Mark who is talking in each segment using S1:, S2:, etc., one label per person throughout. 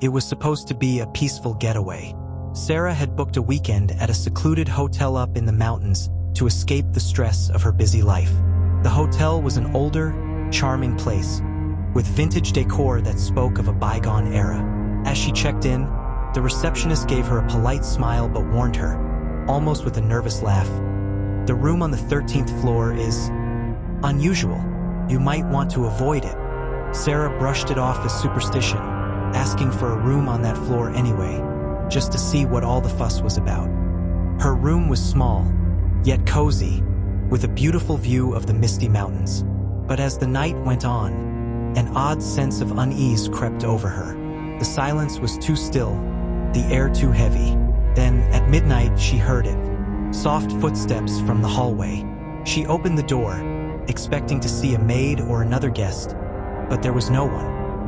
S1: It was supposed to be a peaceful getaway. Sarah had booked a weekend at a secluded hotel up in the mountains to escape the stress of her busy life. The hotel was an older, charming place, with vintage decor that spoke of a bygone era. As she checked in, the receptionist gave her a polite smile but warned her, almost with a nervous laugh, "The room on the 13th floor is unusual. You might want to avoid it." Sarah brushed it off as superstition, asking for a room on that floor anyway, just to see what all the fuss was about. Her room was small, yet cozy, with a beautiful view of the misty mountains. But as the night went on, an odd sense of unease crept over her. The silence was too still, the air too heavy. Then, at midnight, she heard it. Soft footsteps from the hallway. She opened the door, expecting to see a maid or another guest, but there was no one.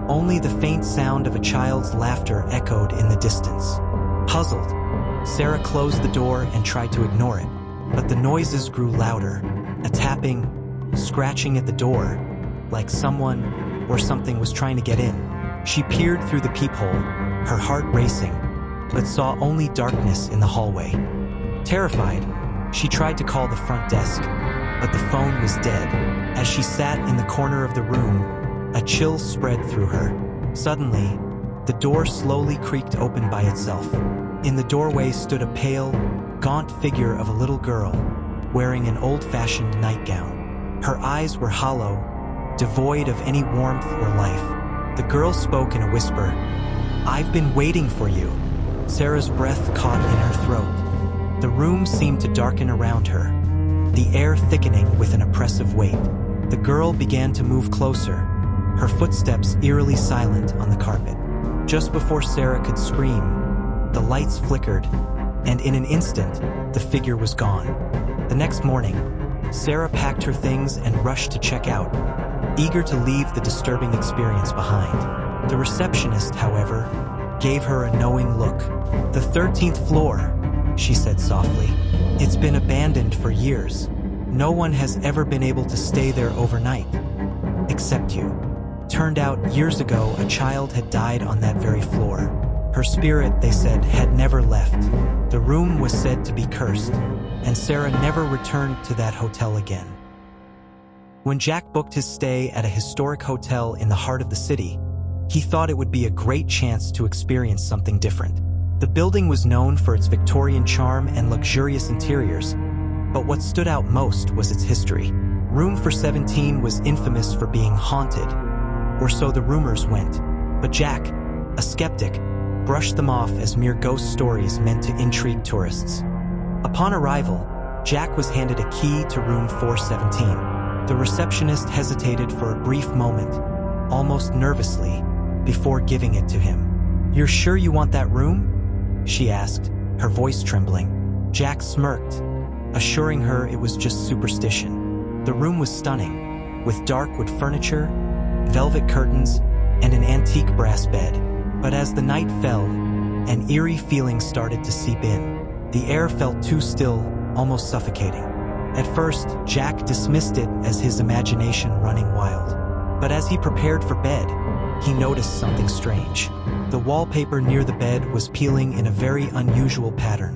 S1: Only the faint sound of a child's laughter echoed in the distance. Puzzled, Sarah closed the door and tried to ignore it, but the noises grew louder, a tapping, scratching at the door, like someone or something was trying to get in. She peered through the peephole, her heart racing, but saw only darkness in the hallway. Terrified, she tried to call the front desk, but the phone was dead. As she sat in the corner of the room, a chill spread through her. Suddenly, the door slowly creaked open by itself. In the doorway stood a pale, gaunt figure of a little girl, wearing an old-fashioned nightgown. Her eyes were hollow, devoid of any warmth or life. The girl spoke in a whisper, "I've been waiting for you." Sarah's breath caught in her throat. The room seemed to darken around her, the air thickening with an oppressive weight. The girl began to move closer, her footsteps eerily silent on the carpet. Just before Sarah could scream, the lights flickered, and in an instant, the figure was gone. The next morning, Sarah packed her things and rushed to check out, eager to leave the disturbing experience behind. The receptionist, however, gave her a knowing look. "The 13th floor," she said softly. "It's been abandoned for years. No one has ever been able to stay there overnight, except you." Turned out, years ago, a child had died on that very floor. Her spirit, they said, had never left. The room was said to be cursed, and Sarah never returned to that hotel again. When Jack booked his stay at a historic hotel in the heart of the city, he thought it would be a great chance to experience something different. The building was known for its Victorian charm and luxurious interiors, but what stood out most was its history. Room for 17 was infamous for being haunted, or so the rumors went. But Jack, a skeptic, brushed them off as mere ghost stories meant to intrigue tourists. Upon arrival, Jack was handed a key to room 417. The receptionist hesitated for a brief moment, almost nervously, before giving it to him. "You're sure you want that room?" she asked, her voice trembling. Jack smirked, assuring her it was just superstition. The room was stunning, with dark wood furniture, velvet curtains, and an antique brass bed. But as the night fell, an eerie feeling started to seep in. The air felt too still, almost suffocating. At first, Jack dismissed it as his imagination running wild. But as he prepared for bed, he noticed something strange. The wallpaper near the bed was peeling in a very unusual pattern,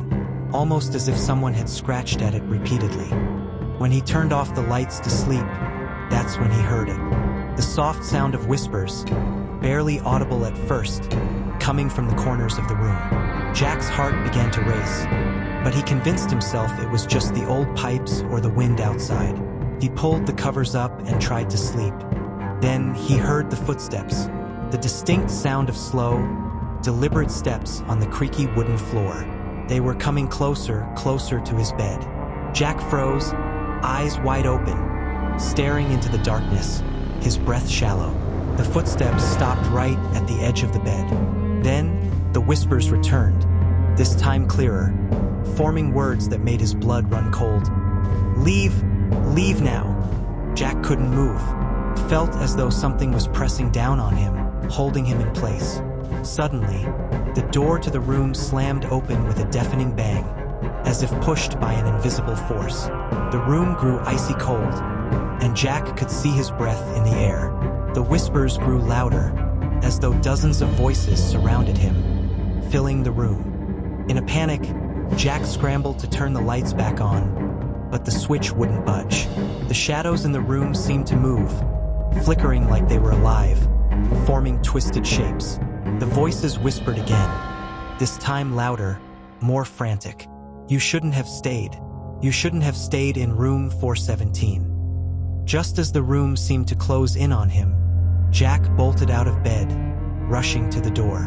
S1: almost as if someone had scratched at it repeatedly. When he turned off the lights to sleep, that's when he heard it. The soft sound of whispers, barely audible at first, coming from the corners of the room. Jack's heart began to race, but he convinced himself it was just the old pipes or the wind outside. He pulled the covers up and tried to sleep. Then he heard the footsteps, the distinct sound of slow, deliberate steps on the creaky wooden floor. They were coming closer, closer to his bed. Jack froze, eyes wide open, staring into the darkness, his breath shallow. The footsteps stopped right at the edge of the bed. Then, the whispers returned, this time clearer, forming words that made his blood run cold. "Leave! Leave now!" Jack couldn't move, felt as though something was pressing down on him, holding him in place. Suddenly, the door to the room slammed open with a deafening bang, as if pushed by an invisible force. The room grew icy cold, and Jack could see his breath in the air. The whispers grew louder, as though dozens of voices surrounded him, filling the room. In a panic, Jack scrambled to turn the lights back on, but the switch wouldn't budge. The shadows in the room seemed to move, flickering like they were alive, forming twisted shapes. The voices whispered again, this time louder, more frantic. You shouldn't have stayed. You shouldn't have stayed in room 417. Just as the room seemed to close in on him, Jack bolted out of bed, rushing to the door.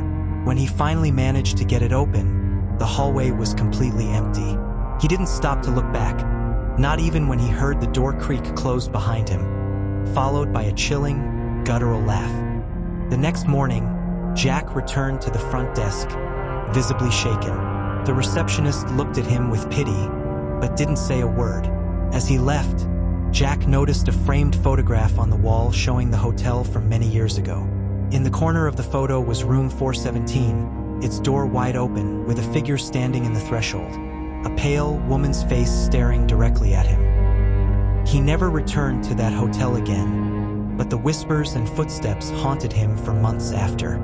S1: When he finally managed to get it open, the hallway was completely empty. He didn't stop to look back, not even when he heard the door creak close behind him, followed by a chilling, guttural laugh. The next morning, Jack returned to the front desk, visibly shaken. The receptionist looked at him with pity, but didn't say a word. As he left, Jack noticed a framed photograph on the wall showing the hotel from many years ago. In the corner of the photo was room 417, its door wide open, with a figure standing in the threshold, a pale woman's face staring directly at him. He never returned to that hotel again, but the whispers and footsteps haunted him for months after.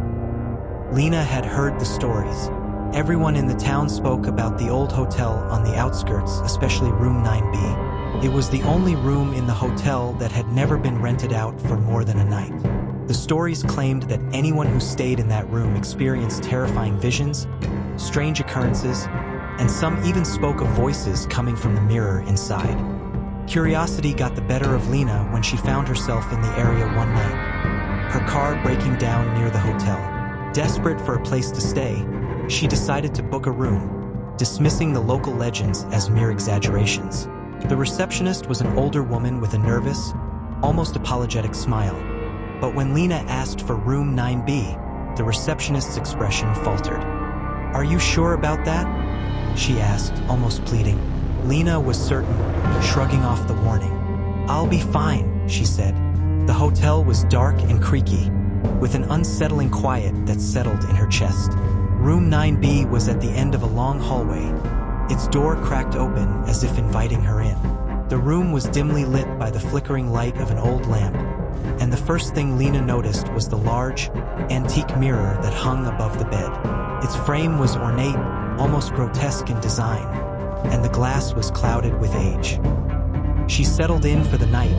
S1: Lena had heard the stories. Everyone in the town spoke about the old hotel on the outskirts, especially room 9B. It was the only room in the hotel that had never been rented out for more than a night. The stories claimed that anyone who stayed in that room experienced terrifying visions, strange occurrences, and some even spoke of voices coming from the mirror inside. Curiosity got the better of Lena when she found herself in the area one night, her car breaking down near the hotel. Desperate for a place to stay, she decided to book a room, dismissing the local legends as mere exaggerations. The receptionist was an older woman with a nervous, almost apologetic smile. But when Lena asked for room 9B, the receptionist's expression faltered. "Are you sure about that?" she asked, almost pleading. Lena was certain, shrugging off the warning. "I'll be fine," she said. The hotel was dark and creaky, with an unsettling quiet that settled in her chest. Room 9B was at the end of a long hallway, its door cracked open as if inviting her in. The room was dimly lit by the flickering light of an old lamp, and the first thing Lena noticed was the large, antique mirror that hung above the bed. Its frame was ornate, almost grotesque in design, and the glass was clouded with age. She settled in for the night,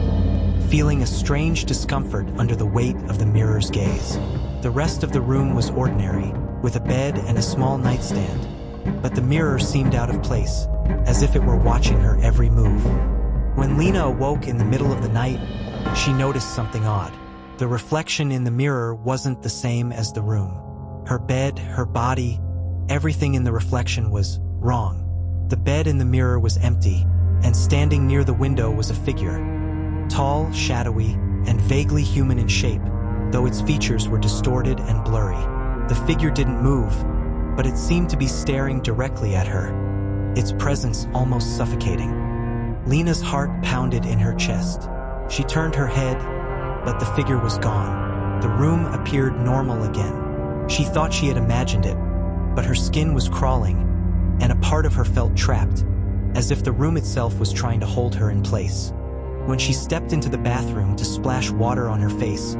S1: feeling a strange discomfort under the weight of the mirror's gaze. The rest of the room was ordinary, with a bed and a small nightstand, but the mirror seemed out of place, as if it were watching her every move. When Lena awoke in the middle of the night, she noticed something odd. The reflection in the mirror wasn't the same as the room. Her bed, her body, everything in the reflection was wrong. The bed in the mirror was empty, and standing near the window was a figure. Tall, shadowy, and vaguely human in shape, though its features were distorted and blurry. The figure didn't move, but it seemed to be staring directly at her, its presence almost suffocating. Lena's heart pounded in her chest. She turned her head, but the figure was gone. The room appeared normal again. She thought she had imagined it, but her skin was crawling, and a part of her felt trapped, as if the room itself was trying to hold her in place. When she stepped into the bathroom to splash water on her face,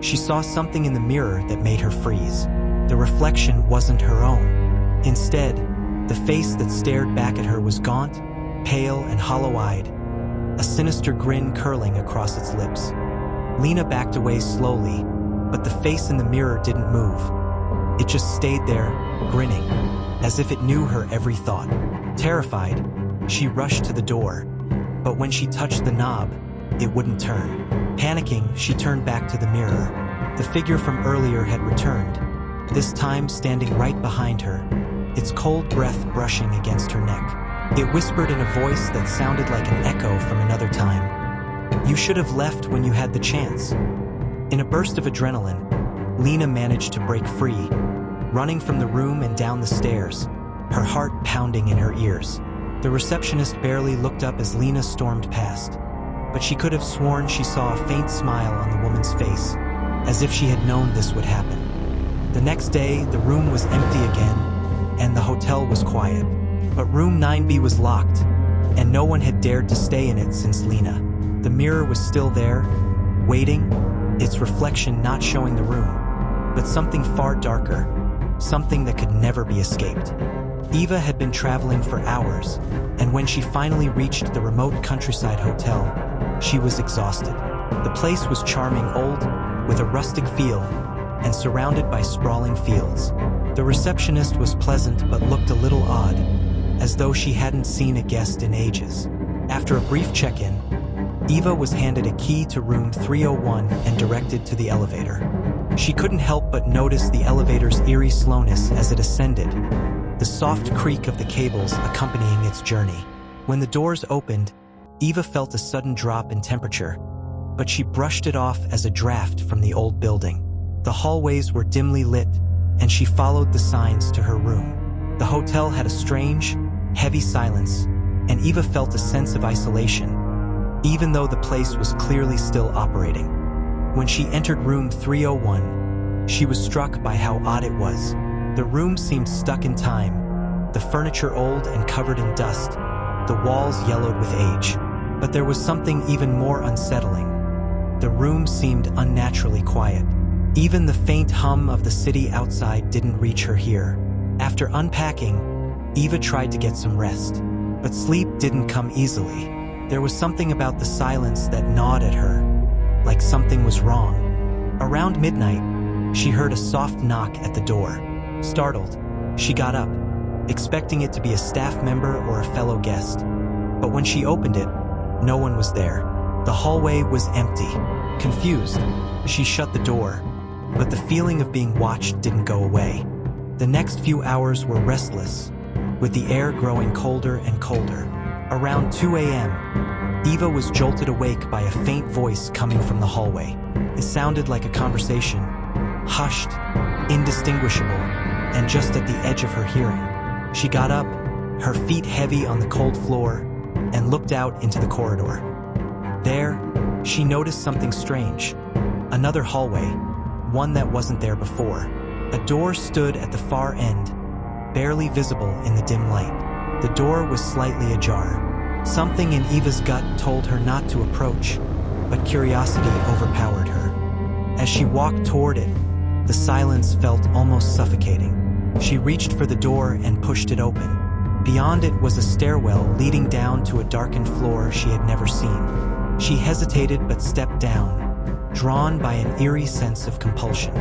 S1: she saw something in the mirror that made her freeze. The reflection wasn't her own. Instead, the face that stared back at her was gaunt, pale, and hollow-eyed, a sinister grin curling across its lips. Lena backed away slowly, but the face in the mirror didn't move. It just stayed there, grinning, as if it knew her every thought. Terrified, she rushed to the door, but when she touched the knob, it wouldn't turn. Panicking, she turned back to the mirror. The figure from earlier had returned, this time standing right behind her, its cold breath brushing against her neck. It whispered in a voice that sounded like an echo from another time. "You should have left when you had the chance." In a burst of adrenaline, Lena managed to break free, running from the room and down the stairs, her heart pounding in her ears. The receptionist barely looked up as Lena stormed past, but she could have sworn she saw a faint smile on the woman's face, as if she had known this would happen. The next day, the room was empty again, and the hotel was quiet. But room 9B was locked, and no one had dared to stay in it since Lena. The mirror was still there, waiting, its reflection not showing the room. but something far darker, something that could never be escaped. Eva had been traveling for hours, and when she finally reached the remote countryside hotel, she was exhausted. The place was charming old, with a rustic feel, and surrounded by sprawling fields. The receptionist was pleasant but looked a little odd, as though she hadn't seen a guest in ages. After a brief check-in, Eva was handed a key to room 301 and directed to the elevator. She couldn't help but notice the elevator's eerie slowness as it ascended, the soft creak of the cables accompanying its journey. When the doors opened, Eva felt a sudden drop in temperature, but she brushed it off as a draft from the old building. The hallways were dimly lit, and she followed the signs to her room. The hotel had a strange, heavy silence, and Eva felt a sense of isolation, even though the place was clearly still operating. When she entered room 301, she was struck by how odd it was. The room seemed stuck in time, the furniture old and covered in dust, the walls yellowed with age. But there was something even more unsettling. The room seemed unnaturally quiet. Even the faint hum of the city outside didn't reach her here. After unpacking, Eva tried to get some rest, but sleep didn't come easily. There was something about the silence that gnawed at her, like something was wrong. Around midnight, she heard a soft knock at the door. Startled, she got up, expecting it to be a staff member or a fellow guest. But when she opened it, no one was there. The hallway was empty. Confused, she shut the door, but the feeling of being watched didn't go away. The next few hours were restless, with the air growing colder and colder. Around 2 a.m., Eva was jolted awake by a faint voice coming from the hallway. It sounded like a conversation, hushed, indistinguishable, and just at the edge of her hearing. She got up, her feet heavy on the cold floor, and looked out into the corridor. There, she noticed something strange. Another hallway, one that wasn't there before. A door stood at the far end, barely visible in the dim light. The door was slightly ajar. Something in Eva's gut told her not to approach, but curiosity overpowered her. As she walked toward it, the silence felt almost suffocating. She reached for the door and pushed it open. Beyond it was a stairwell leading down to a darkened floor she had never seen. She hesitated but stepped down, drawn by an eerie sense of compulsion.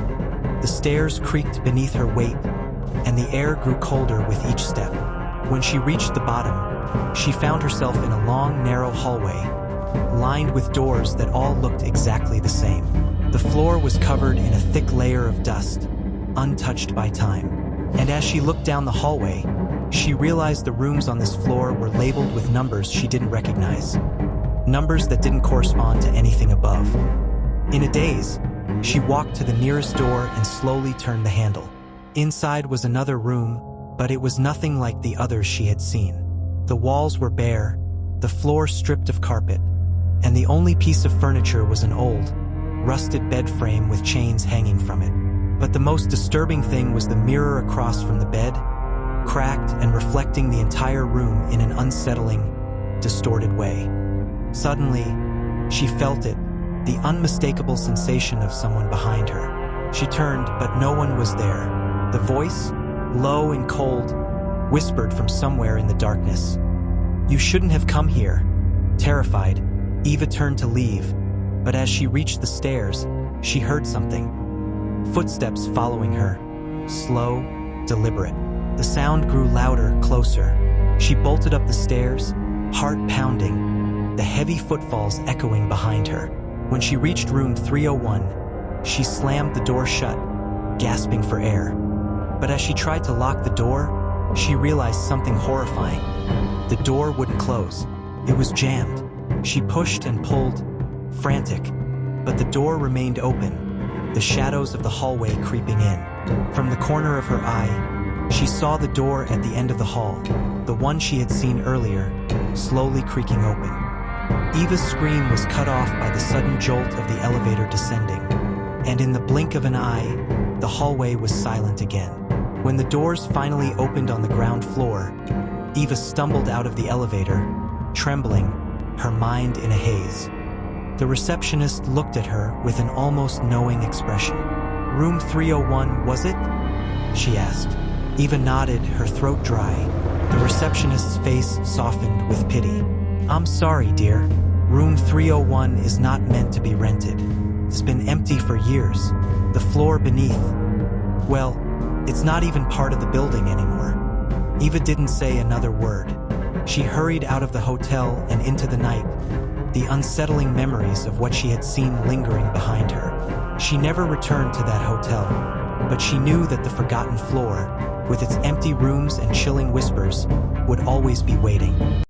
S1: The stairs creaked beneath her weight, and the air grew colder with each step. When she reached the bottom, she found herself in a long, narrow hallway, lined with doors that all looked exactly the same. The floor was covered in a thick layer of dust, untouched by time. And as she looked down the hallway, she realized the rooms on this floor were labeled with numbers she didn't recognize. Numbers that didn't correspond to anything above. In a daze, she walked to the nearest door and slowly turned the handle. Inside was another room, but it was nothing like the others she had seen. The walls were bare, the floor stripped of carpet, and the only piece of furniture was an old, rusted bed frame with chains hanging from it. But the most disturbing thing was the mirror across from the bed, cracked and reflecting the entire room in an unsettling, distorted way. Suddenly, she felt it, the unmistakable sensation of someone behind her. She turned, but no one was there. The voice, low and cold, whispered from somewhere in the darkness. "You shouldn't have come here." Terrified, Eva turned to leave, but as she reached the stairs, she heard something. Footsteps following her, slow, deliberate. The sound grew louder, closer. She bolted up the stairs, heart pounding, the heavy footfalls echoing behind her. When she reached room 301, she slammed the door shut, gasping for air. But as she tried to lock the door, she realized something horrifying. The door wouldn't close. It was jammed. She pushed and pulled, frantic, but the door remained open, the shadows of the hallway creeping in. From the corner of her eye, she saw the door at the end of the hall, the one she had seen earlier, slowly creaking open. Eva's scream was cut off by the sudden jolt of the elevator descending, and in the blink of an eye, the hallway was silent again. When the doors finally opened on the ground floor, Eva stumbled out of the elevator, trembling, her mind in a haze. The receptionist looked at her with an almost knowing expression. Room 301, was it? She asked. Eva nodded, her throat dry. The receptionist's face softened with pity. I'm sorry, dear. Room 301 is not meant to be rented. It's been empty for years. The floor beneath, well, it's not even part of the building anymore. Eva didn't say another word. She hurried out of the hotel and into the night, the unsettling memories of what she had seen lingering behind her. She never returned to that hotel, but she knew that the forgotten floor, with its empty rooms and chilling whispers, would always be waiting.